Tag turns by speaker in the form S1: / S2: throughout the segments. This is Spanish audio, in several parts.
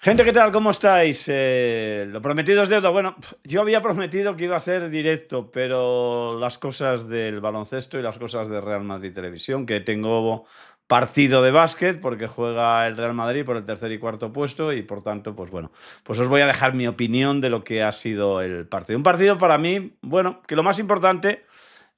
S1: Gente, ¿qué tal? ¿Cómo estáis? Lo prometido es deuda. Bueno, yo había prometido que iba a hacer directo, pero las cosas del baloncesto y las cosas de Real Madrid Televisión, que tengo partido de básquet porque juega el Real Madrid por el tercer y cuarto puesto y por tanto, pues bueno, pues os voy a dejar mi opinión de lo que ha sido el partido. Un partido para mí, bueno, que lo más importante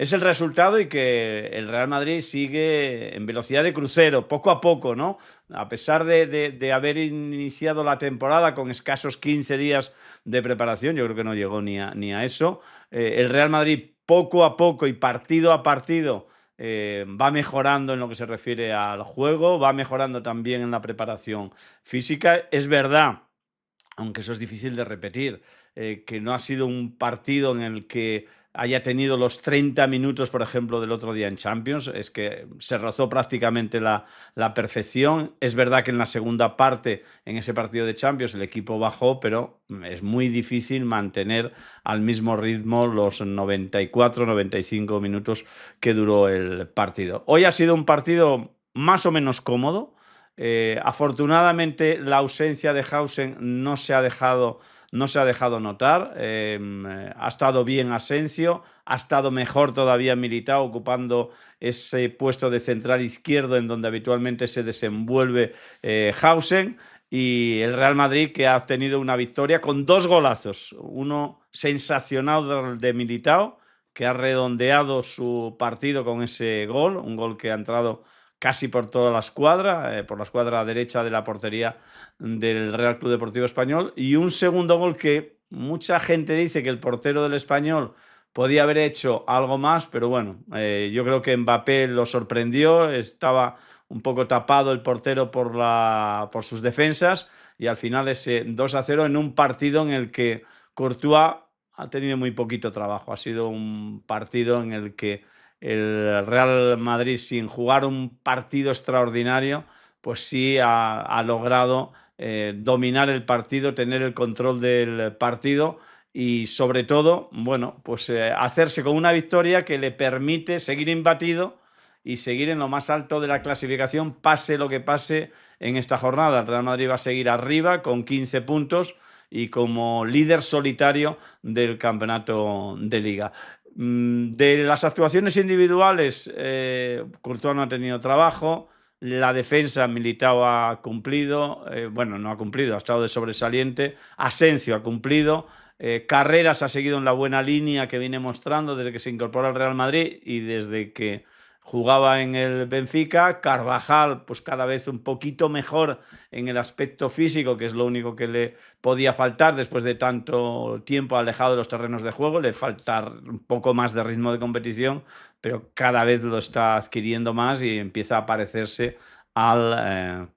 S1: es el resultado y que el Real Madrid sigue en velocidad de crucero, poco a poco, ¿no? A pesar de haber iniciado la temporada con escasos 15 días de preparación, yo creo que no llegó ni a eso, el Real Madrid poco a poco y partido a partido va mejorando en lo que se refiere al juego, va mejorando también en la preparación física. Es verdad, aunque eso es difícil de repetir, que no ha sido un partido en el que haya tenido los 30 minutos, por ejemplo, del otro día en Champions. Es que se rozó prácticamente la perfección. Es verdad que en la segunda parte, en ese partido de Champions, el equipo bajó, pero es muy difícil mantener al mismo ritmo los 94-95 minutos que duró el partido. Hoy ha sido un partido más o menos cómodo. Afortunadamente, la ausencia de Hausen no se ha dejado notar. Ha estado bien Asensio, ha estado mejor todavía Militao, ocupando ese puesto de central izquierdo en donde habitualmente se desenvuelve Hausen. Y el Real Madrid, que ha obtenido una victoria con dos golazos. Uno sensacional de Militao, que ha redondeado su partido con ese gol, un gol que ha entrado casi por toda la escuadra, por la escuadra derecha de la portería del Real Club Deportivo Español, y un segundo gol que mucha gente dice que el portero del Español podía haber hecho algo más, pero bueno, yo creo que Mbappé lo sorprendió, estaba un poco tapado el portero por sus defensas, y al final ese 2-0 en un partido en el que Courtois ha tenido muy poquito trabajo. Ha sido un partido en el que el Real Madrid, sin jugar un partido extraordinario, pues sí ha logrado dominar el partido, tener el control del partido y sobre todo, bueno, pues hacerse con una victoria que le permite seguir imbatido y seguir en lo más alto de la clasificación, pase lo que pase en esta jornada. El Real Madrid va a seguir arriba con 15 puntos y como líder solitario del campeonato de Liga. De las actuaciones individuales, Courtois no ha tenido trabajo, la defensa Militao ha cumplido, bueno, no ha cumplido, ha estado de sobresaliente, Asensio ha cumplido, Carreras ha seguido en la buena línea que viene mostrando desde que se incorporó al Real Madrid y desde que jugaba en el Benfica. Carvajal, pues cada vez un poquito mejor en el aspecto físico, que es lo único que le podía faltar después de tanto tiempo alejado de los terrenos de juego. Le falta un poco más de ritmo de competición, pero cada vez lo está adquiriendo más y empieza a parecerse al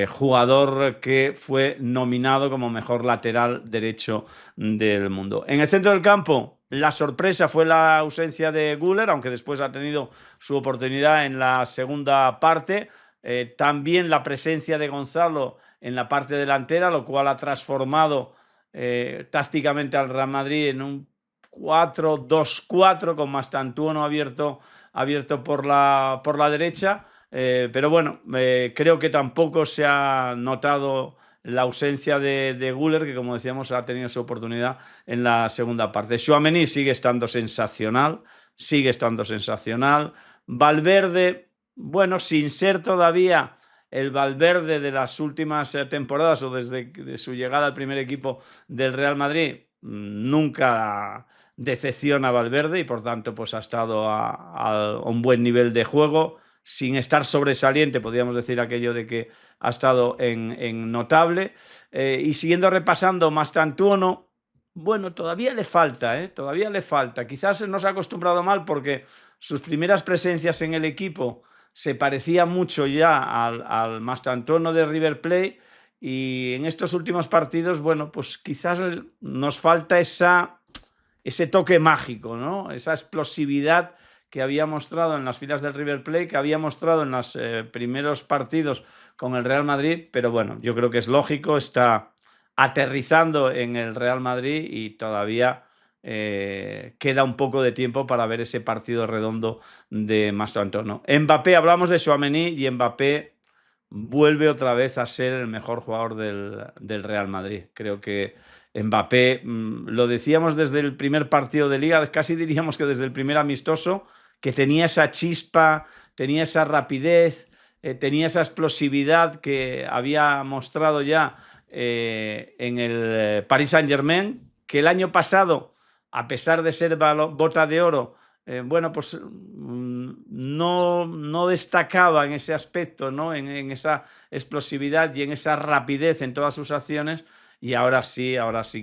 S1: jugador que fue nominado como mejor lateral derecho del mundo. En el centro del campo, la sorpresa fue la ausencia de Güler, aunque después ha tenido su oportunidad en la segunda parte. También la presencia de Gonzalo en la parte delantera, lo cual ha transformado tácticamente al Real Madrid en un 4-2-4 con Mastantuono abierto por la derecha. Pero bueno, creo que tampoco se ha notado la ausencia de Güler, que como decíamos ha tenido su oportunidad en la segunda parte. Tchouaméni sigue estando sensacional. Valverde, bueno, sin ser todavía el Valverde de las últimas temporadas o desde su llegada al primer equipo del Real Madrid, nunca decepciona Valverde y por tanto pues ha estado a un buen nivel de juego, sin estar sobresaliente, podríamos decir aquello de que ha estado en notable. Y siguiendo repasando, Mastantuono, bueno, todavía le falta. Quizás no se ha acostumbrado mal porque sus primeras presencias en el equipo se parecía mucho ya al Mastantuono de River Plate y en estos últimos partidos, bueno, pues quizás nos falta ese toque mágico, ¿no? Esa explosividad que había mostrado en las filas del River Plate, que había mostrado en los primeros partidos con el Real Madrid, pero bueno, yo creo que es lógico, está aterrizando en el Real Madrid y todavía queda un poco de tiempo para ver ese partido redondo de Mastro Antonio. Mbappé, hablamos de Tchouaméni y Mbappé, vuelve otra vez a ser el mejor jugador del Real Madrid. Creo que Mbappé, lo decíamos desde el primer partido de Liga, casi diríamos que desde el primer amistoso, que tenía esa chispa, tenía esa rapidez, tenía esa explosividad que había mostrado ya en el Paris Saint-Germain, que el año pasado, a pesar de ser bota de oro, bueno, pues no destacaba en ese aspecto, ¿no? En esa explosividad y en esa rapidez en todas sus acciones. Y ahora sí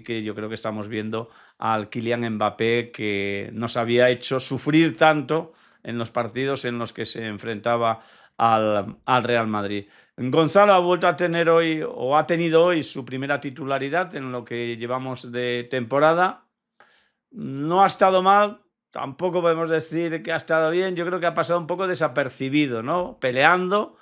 S1: que yo creo que estamos viendo al Kylian Mbappé, que nos había hecho sufrir tanto en los partidos en los que se enfrentaba al Real Madrid. Gonzalo ha vuelto a tener hoy, o ha tenido hoy, su primera titularidad en lo que llevamos de temporada. No ha estado mal, tampoco podemos decir que ha estado bien. Yo creo que ha pasado un poco desapercibido, ¿no? Peleando,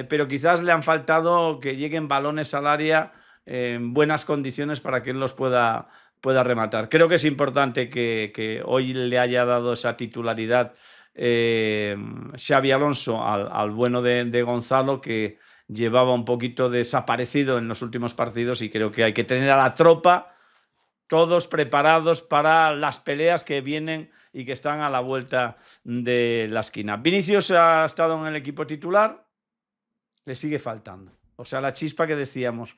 S1: pero quizás le han faltado que lleguen balones al área en buenas condiciones para que él los pueda rematar. Creo que es importante que hoy le haya dado esa titularidad Xabi Alonso al bueno de Gonzalo, que llevaba un poquito desaparecido en los últimos partidos, y creo que hay que tener a la tropa todos preparados para las peleas que vienen y que están a la vuelta de la esquina. Vinicius ha estado en el equipo titular, le sigue faltando. O sea, la chispa que decíamos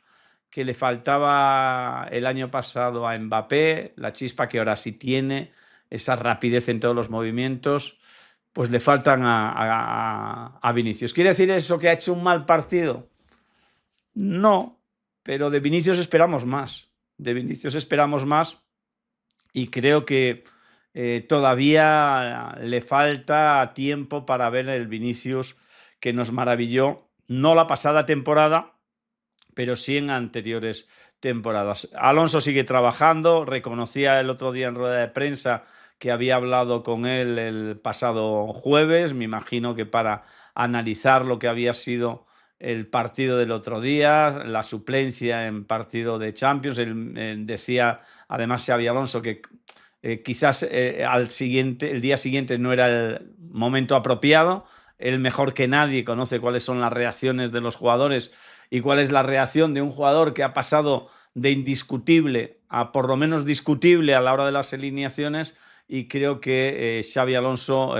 S1: que le faltaba el año pasado a Mbappé, la chispa que ahora sí tiene, esa rapidez en todos los movimientos, pues le faltan a Vinicius. ¿Quiere decir eso que ha hecho un mal partido? No, pero de Vinicius esperamos más. De Vinicius esperamos más, y creo que todavía le falta tiempo para ver el Vinicius que nos maravilló, no la pasada temporada, pero sí en anteriores temporadas. Alonso sigue trabajando, reconocía el otro día en rueda de prensa que había hablado con él el pasado jueves, me imagino que para analizar lo que había sido el partido del otro día, la suplencia en partido de Champions. Él decía, además, Xabi Alonso, que quizás el día siguiente no era el momento apropiado. Él, mejor que nadie, conoce cuáles son las reacciones de los jugadores y cuál es la reacción de un jugador que ha pasado de indiscutible a por lo menos discutible a la hora de las alineaciones. Y creo que Xabi Alonso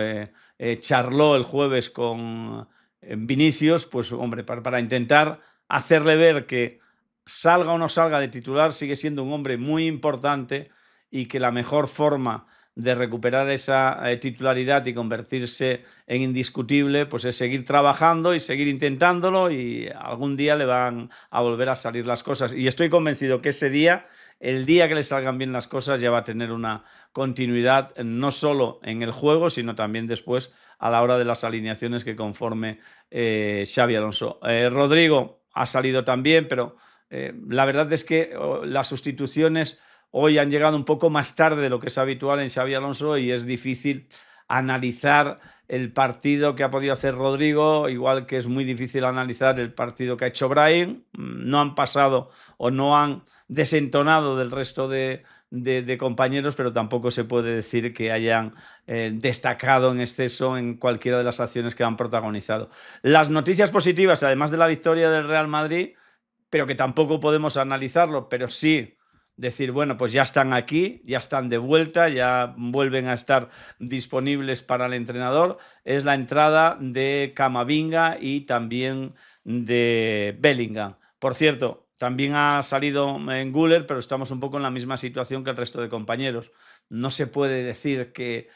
S1: charló el jueves con Vinicius, pues hombre, para intentar hacerle ver que salga o no salga de titular, sigue siendo un hombre muy importante, y que la mejor forma de recuperar esa titularidad y convertirse en indiscutible, pues es seguir trabajando y seguir intentándolo, y algún día le van a volver a salir las cosas. Y estoy convencido que ese día, el día que le salgan bien las cosas, ya va a tener una continuidad no solo en el juego, sino también después a la hora de las alineaciones que conforme Xabi Alonso. Rodrigo ha salido también, pero la verdad es que las sustituciones hoy han llegado un poco más tarde de lo que es habitual en Xabi Alonso, y es difícil analizar el partido que ha podido hacer Rodrigo, igual que es muy difícil analizar el partido que ha hecho Brahim. No han pasado o no han desentonado del resto de compañeros, pero tampoco se puede decir que hayan destacado en exceso en cualquiera de las acciones que han protagonizado. Las noticias positivas, además de la victoria del Real Madrid, pero que tampoco podemos analizarlo, pero sí decir, bueno, pues ya están aquí, ya están de vuelta, ya vuelven a estar disponibles para el entrenador, es la entrada de Camavinga y también de Bellingham. Por cierto, también ha salido en Güler, pero estamos un poco en la misma situación que el resto de compañeros. No se puede decir que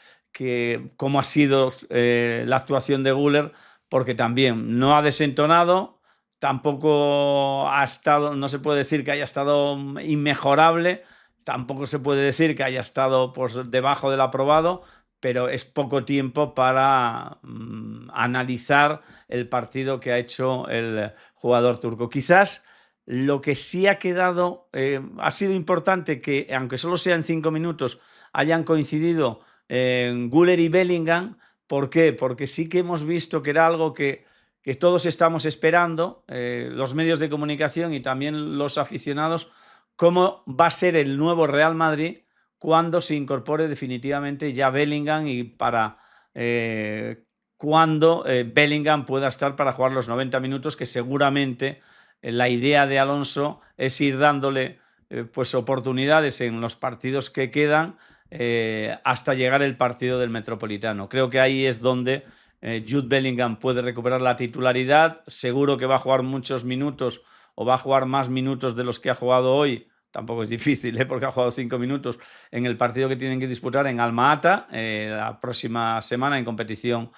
S1: cómo ha sido la actuación de Güler, porque también no ha desentonado. Tampoco ha estado, no se puede decir que haya estado inmejorable, tampoco se puede decir que haya estado por debajo del aprobado, pero es poco tiempo para analizar el partido que ha hecho el jugador turco. Quizás lo que sí ha quedado, ha sido importante que, aunque solo sean 5 minutos, hayan coincidido Güler y Bellingham. ¿Por qué? Porque sí que hemos visto que era algo que todos estamos esperando, los medios de comunicación y también los aficionados, cómo va a ser el nuevo Real Madrid cuando se incorpore definitivamente ya Bellingham, y para cuando Bellingham pueda estar para jugar los 90 minutos, que seguramente la idea de Alonso es ir dándole pues oportunidades en los partidos que quedan hasta llegar el partido del Metropolitano. Creo que ahí es donde Jude Bellingham puede recuperar la titularidad. Seguro que va a jugar muchos minutos o va a jugar más minutos de los que ha jugado hoy. Tampoco es difícil, porque ha jugado 5 minutos en el partido que tienen que disputar en Alma-Ata la próxima semana en competición.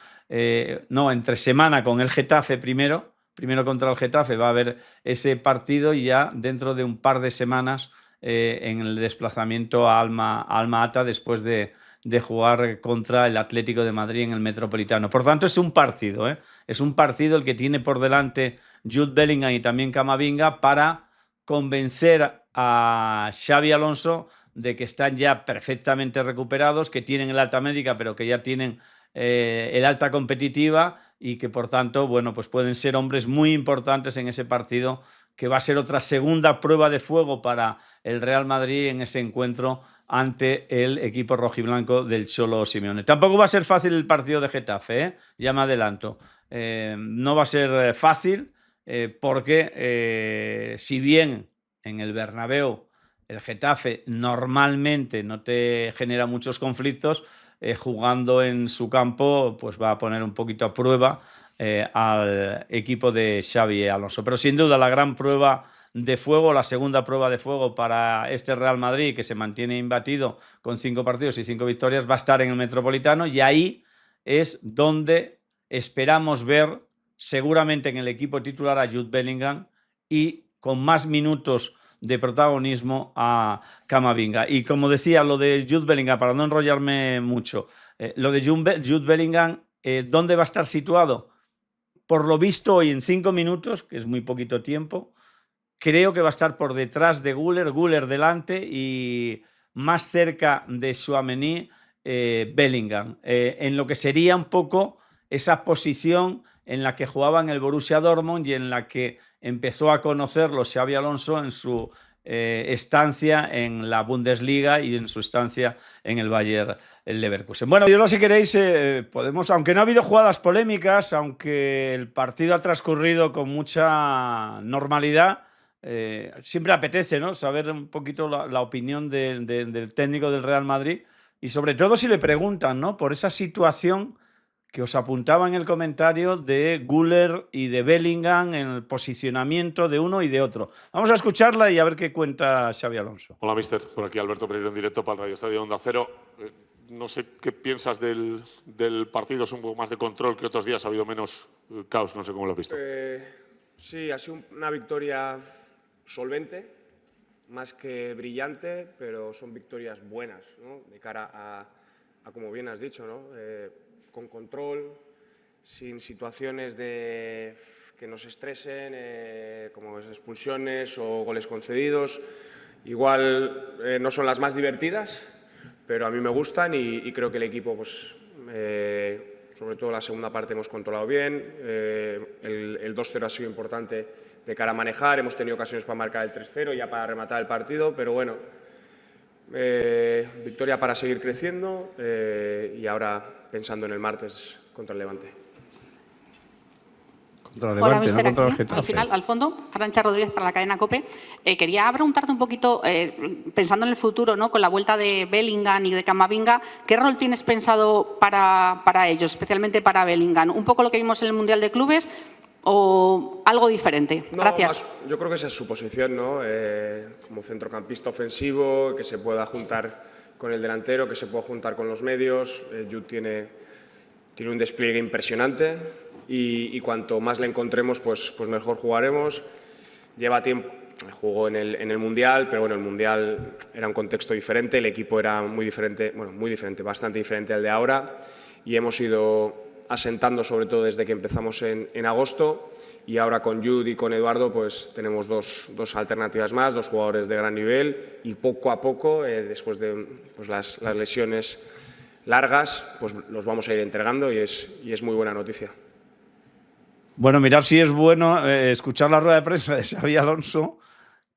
S1: No, entre semana con el Getafe primero contra el Getafe va a haber ese partido y ya dentro de un par de semanas en el desplazamiento a Alma-Ata después de jugar contra el Atlético de Madrid en el Metropolitano. Por tanto, es un partido, es un partido el que tiene por delante Jude Bellingham y también Camavinga para convencer a Xabi Alonso de que están ya perfectamente recuperados, que tienen el alta médica, pero que ya tienen el alta competitiva y que por tanto, bueno, pues pueden ser hombres muy importantes en ese partido, que va a ser otra segunda prueba de fuego para el Real Madrid en ese encuentro ante el equipo rojiblanco del Cholo Simeone. Tampoco va a ser fácil el partido de Getafe, ya me adelanto. No va a ser fácil porque si bien en el Bernabéu el Getafe normalmente no te genera muchos conflictos, jugando en su campo pues va a poner un poquito a prueba al equipo de Xabi Alonso. Pero sin duda la gran prueba de fuego, la segunda prueba de fuego para este Real Madrid, que se mantiene imbatido con 5 partidos y 5 victorias, va a estar en el Metropolitano, y ahí es donde esperamos ver seguramente en el equipo titular a Jude Bellingham y con más minutos de protagonismo a Camavinga. Y como decía, lo de Jude Bellingham, para no enrollarme mucho, lo de Jude Bellingham, ¿dónde va a estar situado? Por lo visto hoy en 5 minutos, que es muy poquito tiempo, creo que va a estar por detrás de Güler delante y más cerca de Tchouaméni, Bellingham, en lo que sería un poco esa posición en la que jugaba en el Borussia Dortmund y en la que empezó a conocerlo Xabi Alonso en su estancia en la Bundesliga y en su estancia en el Bayer Leverkusen. Bueno, yo si queréis podemos, aunque no ha habido jugadas polémicas, aunque el partido ha transcurrido con mucha normalidad, siempre apetece, ¿no?, saber un poquito la opinión del técnico del Real Madrid y sobre todo si le preguntan, ¿no?, por esa situación que os apuntaba en el comentario de Güler y de Bellingham en el posicionamiento de uno y de otro. Vamos a escucharla y a ver qué cuenta Xabi Alonso.
S2: Hola, mister. Por aquí Alberto Pereiro en directo para el Radio Estadio Onda Cero. No sé qué piensas del partido. Es un poco más de control que otros días. Ha habido menos caos. No sé cómo lo has visto.
S3: Sí, ha sido una victoria solvente, más que brillante, pero son victorias buenas, ¿no?, de cara a como bien has dicho, ¿no?, con control, sin situaciones que nos estresen, como expulsiones o goles concedidos. Igual no son las más divertidas, pero a mí me gustan y creo que el equipo, pues, sobre todo la segunda parte, hemos controlado bien. El 2-0 ha sido importante de cara a manejar. Hemos tenido ocasiones para marcar el 3-0, ya para rematar el partido, pero bueno, victoria para seguir creciendo y ahora pensando en el martes contra el Levante.
S1: Contra el Levante,
S4: hola, mister,
S1: no contra el
S4: aquí,
S1: Getafe.
S4: al final, al fondo, Arantxa Rodríguez para la cadena COPE. Quería preguntarte un poquito, pensando en el futuro, ¿no?, con la vuelta de Bellingham y de Camavinga, ¿qué rol tienes pensado para ellos, especialmente para Bellingham? ¿Un poco lo que vimos en el Mundial de Clubes o algo diferente?
S3: No,
S4: gracias.
S3: Yo creo que esa es su posición, ¿no?, como centrocampista ofensivo, que se pueda juntar con el delantero, que se pueda juntar con los medios. Jude tiene un despliegue impresionante y cuanto más le encontremos, pues mejor jugaremos. Lleva tiempo, jugó en el Mundial, pero bueno, el Mundial era un contexto diferente, el equipo era muy diferente, bastante diferente al de ahora, y hemos ido asentando sobre todo desde que empezamos en agosto, y ahora con Jude y con Eduardo pues tenemos dos alternativas más, dos jugadores de gran nivel, y poco a poco, después de pues, las lesiones largas, pues los vamos a ir entregando y es muy buena noticia.
S1: Bueno, mirar si es bueno escuchar la rueda de prensa de Xabi Alonso,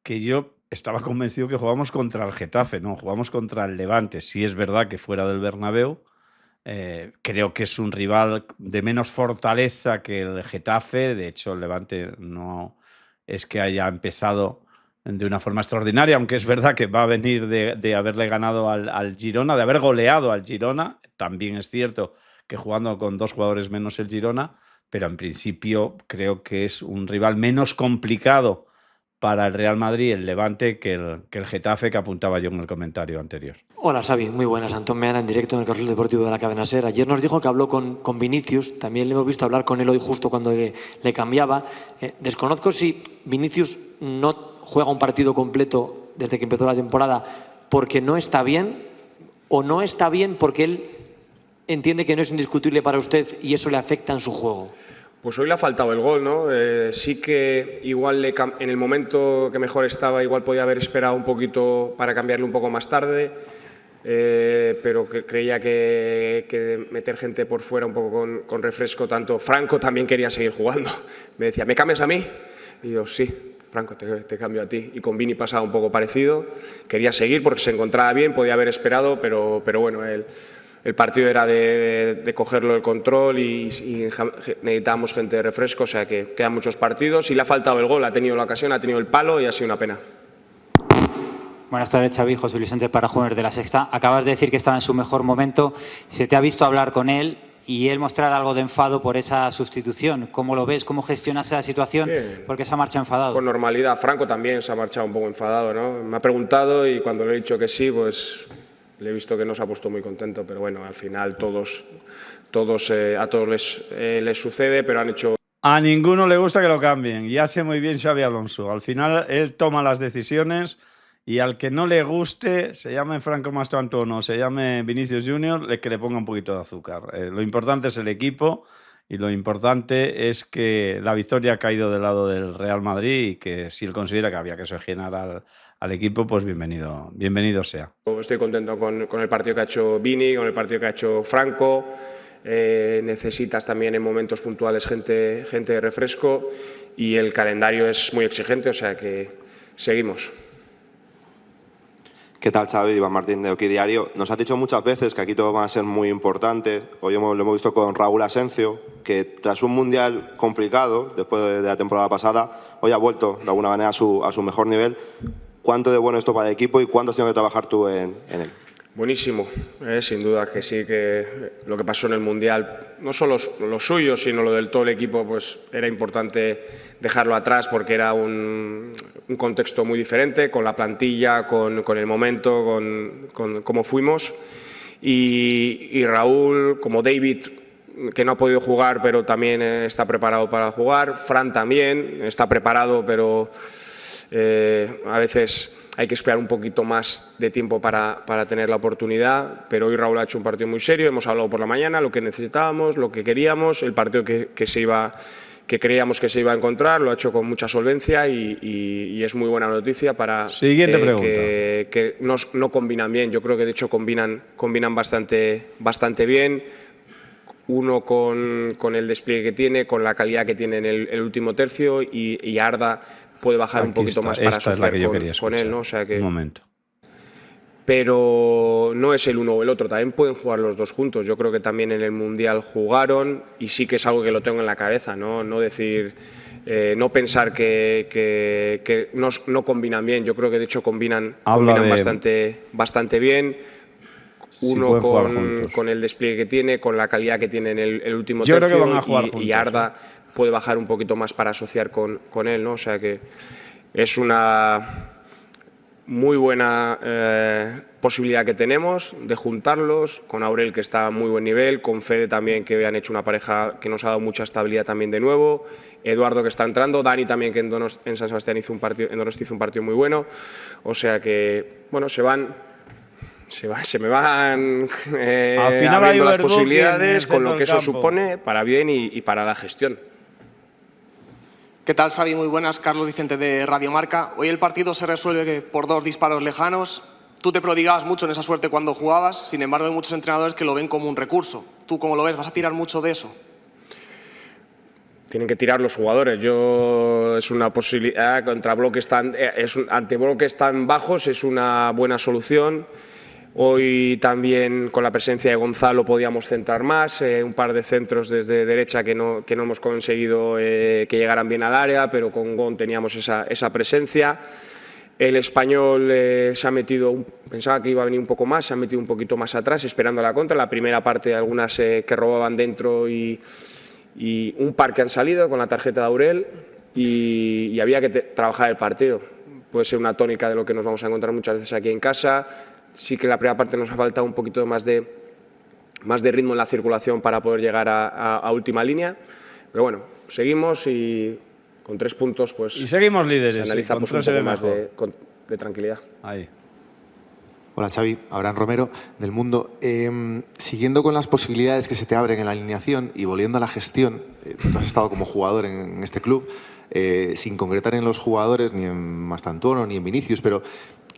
S1: que yo estaba convencido que jugamos contra el Getafe, no, jugamos contra el Levante. Sí es verdad que fuera del Bernabéu, Creo que es un rival de menos fortaleza que el Getafe. De hecho, el Levante no es que haya empezado de una forma extraordinaria, aunque es verdad que va a venir de haberle ganado al Girona, de haber goleado al Girona. También es cierto que jugando con 2 jugadores menos el Girona, pero en principio creo que es un rival menos complicado para el Real Madrid, el Levante, que el Getafe, que apuntaba yo en el comentario anterior.
S5: Hola Xavi, muy buenas. Antón Meana en directo en el Carril Deportivo de la Cadena SER. Ayer nos dijo que habló con Vinicius, también le hemos visto hablar con él hoy justo cuando le cambiaba. Desconozco si Vinicius no juega un partido completo desde que empezó la temporada porque no está bien, o no está bien porque él entiende que no es indiscutible para usted y eso le afecta en su juego.
S3: Pues hoy le ha faltado el gol, ¿no? Sí que igual en el momento que mejor estaba, igual podía haber esperado un poquito para cambiarle un poco más tarde, pero creía que meter gente por fuera un poco con refresco, tanto Franco también quería seguir jugando. Me decía, ¿me cambias a mí? Y yo, sí, Franco, te cambio a ti. Y con Vini pasaba un poco parecido, quería seguir porque se encontraba bien, podía haber esperado, pero bueno, el partido era de cogerlo el control y necesitábamos gente de refresco, o sea que quedan muchos partidos y le ha faltado el gol, ha tenido la ocasión, ha tenido el palo y ha sido una pena.
S6: Buenas tardes, Xavi. José Luis Sánchez para Jóvenes de La Sexta. Acabas de decir que estaba en su mejor momento. Se te ha visto hablar con él y él mostrar algo de enfado por esa sustitución. ¿Cómo lo ves? ¿Cómo gestionas esa situación?
S3: Bien.
S6: Porque se ha marchado enfadado.
S3: Con normalidad. Franco también se ha marchado un poco enfadado, ¿no? Me ha preguntado y cuando le he dicho que sí, pues le he visto que no se ha puesto muy contento, pero bueno, al final a todos les sucede, pero han hecho...
S1: A ninguno le gusta que lo cambien y hace muy bien Xabi Alonso. Al final él toma las decisiones y al que no le guste, se llame Franco Mastantuono o se llame Vinicius Junior, que le ponga un poquito de azúcar. Lo importante es el equipo y lo importante es que la victoria ha caído del lado del Real Madrid y que si él considera que había que oxigenar al equipo, pues bienvenido sea.
S3: Estoy contento con el partido que ha hecho Vini, con el partido que ha hecho Franco. Necesitas también en momentos puntuales gente de refresco y el calendario es muy exigente, o sea que seguimos.
S7: ¿Qué tal, Xavi? Iván Martín de Oki Diario. Nos has dicho muchas veces que aquí todo va a ser muy importante. Hoy lo hemos visto con Raúl Asencio, que tras un mundial complicado, después de la temporada pasada, hoy ha vuelto de alguna manera a su mejor nivel. ¿Cuánto de bueno esto para el equipo y cuánto has tenido que trabajar tú en él?
S3: Buenísimo, sin duda que sí, que lo que pasó en el Mundial, no solo lo suyo, sino lo del todo el equipo, pues era importante dejarlo atrás porque era un contexto muy diferente, con la plantilla, con el momento, con cómo fuimos. Y Raúl, como David, que no ha podido jugar, pero también está preparado para jugar. Fran también está preparado, pero a veces hay que esperar un poquito más de tiempo para tener la oportunidad, pero hoy Raúl ha hecho un partido muy serio, hemos hablado por la mañana, lo que necesitábamos, lo que queríamos, el partido que creíamos que se iba a encontrar, lo ha hecho con mucha solvencia y es muy buena noticia para
S1: Siguiente pregunta.
S3: que no combinan bien, yo creo que de hecho combinan bastante bien, uno con el despliegue que tiene, con la calidad que tiene en el último tercio y Arda puede bajar un poquito más para asociar con él, ¿no? O sea que,
S1: un momento.
S3: Pero no es el uno o el otro, también pueden jugar los dos juntos. Yo creo que también en el Mundial jugaron y sí que es algo que lo tengo en la cabeza, no decir, no pensar que no combinan bien. Yo creo que de hecho combinan bastante bien. Uno con el despliegue que tiene, con la calidad que tiene en el último tercio.
S1: Yo creo que van a jugar juntos,
S3: y Arda puede bajar un poquito más para asociar con él, ¿no? O sea que es una muy buena posibilidad que tenemos de juntarlos, con Aurel que está a muy buen nivel, con Fede también que han hecho una pareja que nos ha dado mucha estabilidad también de nuevo, Eduardo que está entrando, Dani también que en San Sebastián hizo un partido muy bueno, o sea que bueno, se me van
S1: al final
S3: abriendo las posibilidades con lo que eso supone para bien y para la gestión.
S8: ¿Qué tal, Xavi? Muy buenas. Carlos Vicente de Radio Marca. Hoy el partido se resuelve por 2 disparos lejanos. Tú te prodigabas mucho en esa suerte cuando jugabas, sin embargo hay muchos entrenadores que lo ven como un recurso. ¿Tú cómo lo ves? ¿Vas a tirar mucho de eso?
S3: Tienen que tirar los jugadores. Es una posibilidad ante bloques tan bajos, es una buena solución. Hoy también con la presencia de Gonzalo podíamos centrar más, un par de centros desde derecha que no hemos conseguido que llegaran bien al área, pero con Gon teníamos esa presencia. El Español se ha metido, pensaba que iba a venir un poco más, se ha metido un poquito más atrás esperando la contra. La primera parte algunas que robaban dentro y un par que han salido con la tarjeta de Aurel y había que trabajar el partido. Puede ser una tónica de lo que nos vamos a encontrar muchas veces aquí en casa. Sí que en la primera parte nos ha faltado un poquito más de ritmo en la circulación para poder llegar a última línea. Pero bueno, seguimos y con 3 puntos pues
S1: y seguimos líderes.
S3: Se analiza pues, un poco más de tranquilidad.
S1: Ahí.
S9: Hola Xavi, Abraham Romero del Mundo. Siguiendo con las posibilidades que se te abren en la alineación y volviendo a la gestión, tú has estado como jugador en este club, sin concretar en los jugadores, ni en Mastantuono ni en Vinicius, pero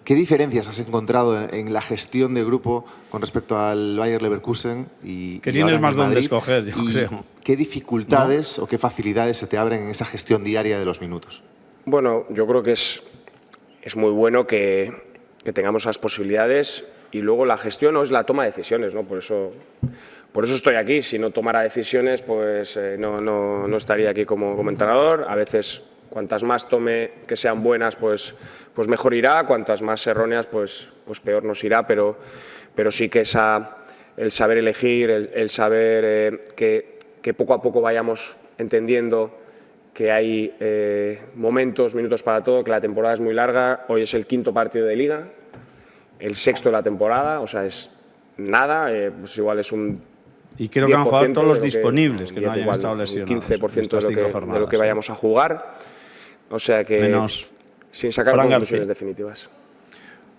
S9: ¿qué diferencias has encontrado en la gestión de grupo con respecto al Bayer Leverkusen?
S1: Que tienes más donde escoger, yo creo.
S9: ¿Qué dificultades o qué facilidades se te abren en esa gestión diaria de los minutos?
S3: Bueno, yo creo que es muy bueno que tengamos esas posibilidades y luego la gestión es la toma de decisiones, ¿no? Por eso estoy aquí. Si no tomara decisiones, pues no estaría aquí como entrenador. A veces, cuantas más tome que sean buenas, pues mejor irá. Cuantas más erróneas, pues peor nos irá. Pero sí que el saber elegir, el saber que poco a poco vayamos entendiendo que hay minutos para todo, que la temporada es muy larga. Hoy es el 5º partido de Liga, el 6º de la temporada, o sea, es nada, pues igual es un
S1: y creo que han jugado todos los disponibles, que no hayan estado lesionados.
S3: 15% de lo que vayamos a jugar, o sea que
S1: menos
S3: sin sacar conclusiones definitivas.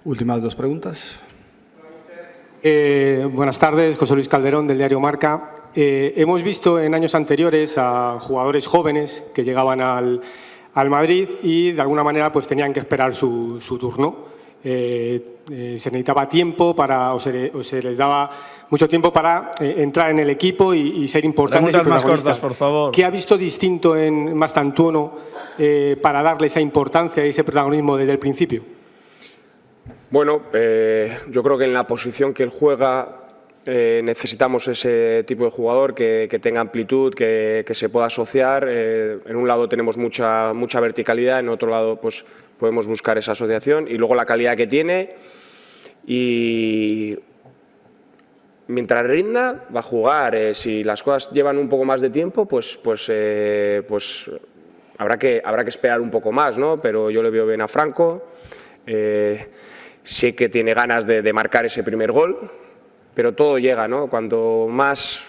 S10: Últimas 2 preguntas.
S11: Buenas tardes, José Luis Calderón del diario Marca. Hemos visto en años anteriores a jugadores jóvenes que llegaban al Madrid y de alguna manera pues tenían que esperar su turno. Se necesitaba tiempo o se les daba mucho tiempo para entrar en el equipo y ser importantes.
S1: Preguntas más cortas, por favor.
S11: ¿Qué ha visto distinto en Mastantuono para darle esa importancia y ese protagonismo desde el principio?
S3: Bueno, yo creo que en la posición que él juega necesitamos ese tipo de jugador que tenga amplitud, que se pueda asociar. En un lado tenemos mucha verticalidad, en otro lado pues podemos buscar esa asociación y luego la calidad que tiene y mientras rinda va a jugar. Si las cosas llevan un poco más de tiempo, pues habrá que esperar un poco más, ¿no? Pero yo le veo bien a Franco. Sé que tiene ganas de marcar ese primer gol, pero todo llega, ¿no? Cuando más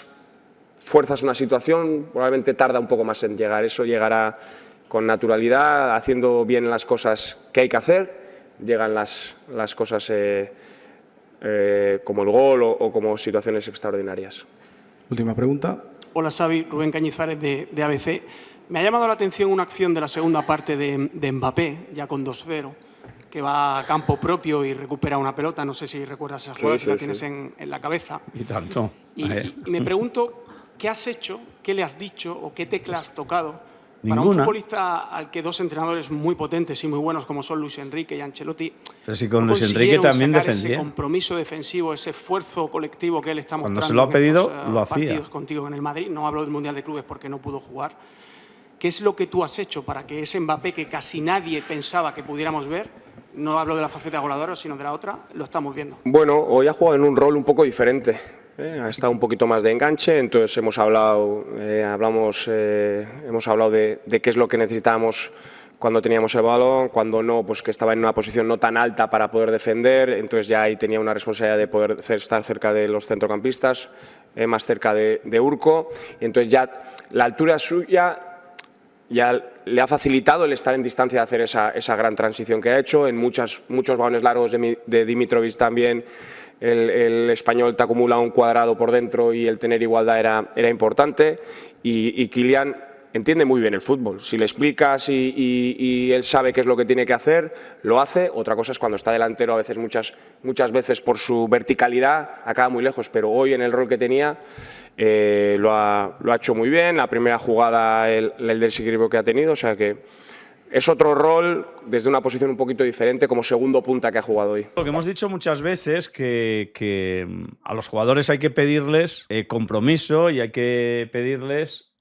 S3: fuerzas una situación, probablemente tarda un poco más en llegar. Eso llegará con naturalidad, haciendo bien las cosas que hay que hacer. Llegan las cosas como el gol o como situaciones extraordinarias.
S10: Última pregunta.
S12: Hola Xavi, Rubén Cañizares de ABC. Me ha llamado la atención una acción de la segunda parte de Mbappé, ya con 2-0. Que va a campo propio y recupera una pelota. No sé si recuerdas esa jugada, si la tienes en la cabeza.
S1: Y tanto.
S12: Y me pregunto, ¿qué has hecho, qué le has dicho o qué tecla has tocado
S1: Ninguna.
S12: para un futbolista al que 2 entrenadores muy potentes y muy buenos como son Luis Enrique y Ancelotti?
S1: Pero si con Luis Enrique también defendía.
S12: Ese compromiso defensivo, ese esfuerzo colectivo que él está mostrando.
S1: Cuando se lo ha pedido, lo hacía.
S12: Partidos contigo en el Madrid. No hablo del Mundial de Clubes porque no pudo jugar. ¿Qué es lo que tú has hecho para que ese Mbappé que casi nadie pensaba que pudiéramos ver, no hablo de la faceta goleadora, sino de la otra, lo estamos viendo?
S3: Bueno, hoy ha jugado en un rol un poco diferente. Ha estado un poquito más de enganche, entonces hemos hablado de qué es lo que necesitábamos cuando teníamos el balón, cuando no, pues que estaba en una posición no tan alta para poder defender, entonces ya ahí tenía una responsabilidad de poder estar cerca de los centrocampistas, más cerca de Urco, y entonces ya la altura suya ya le ha facilitado el estar en distancia de hacer esa gran transición que ha hecho. En muchos balones largos de Dimitrovic también el español te acumula un cuadrado por dentro y el tener igualdad era importante. Y Kylian entiende muy bien el fútbol. Si le explicas y él sabe qué es lo que tiene que hacer, lo hace. Otra cosa es cuando está delantero, a veces muchas veces por su verticalidad acaba muy lejos, pero hoy en el rol que tenía lo ha hecho muy bien. La primera jugada, el desequilibrio que ha tenido, o sea que es otro rol desde una posición un poquito diferente como segundo punta que ha jugado hoy.
S1: Lo que hemos dicho muchas veces que a los jugadores hay que pedirles compromiso y hay que pedirles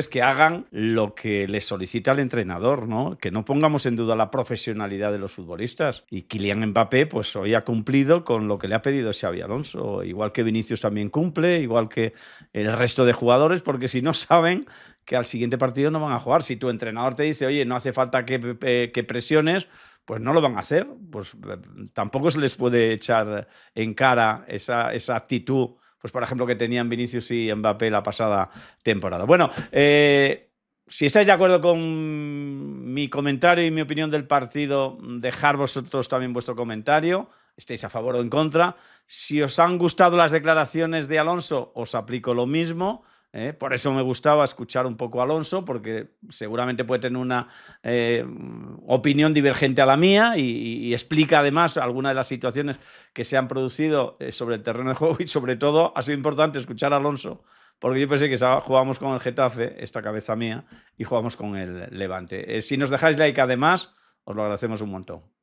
S1: que hagan lo que les solicita el entrenador, ¿no? Que no pongamos en duda la profesionalidad de los futbolistas. Y Kylian Mbappé, pues hoy ha cumplido con lo que le ha pedido Xabi Alonso. Igual que Vinicius también cumple, igual que el resto de jugadores, porque si no saben que al siguiente partido no van a jugar. Si tu entrenador te dice, oye, no hace falta que presiones, pues no lo van a hacer. Pues tampoco se les puede echar en cara esa actitud, pues por ejemplo, que tenían Vinicius y Mbappé la pasada temporada. Bueno, si estáis de acuerdo con mi comentario y mi opinión del partido, dejad vosotros también vuestro comentario. ¿Estáis a favor o en contra? Si os han gustado las declaraciones de Alonso, os aplico lo mismo. Por eso me gustaba escuchar un poco a Alonso, porque seguramente puede tener una opinión divergente a la mía y explica además algunas de las situaciones que se han producido sobre el terreno de juego, y sobre todo ha sido importante escuchar a Alonso, porque yo pensé que jugábamos con el Getafe, esta cabeza mía, y jugamos con el Levante. Si nos dejáis like además, os lo agradecemos un montón.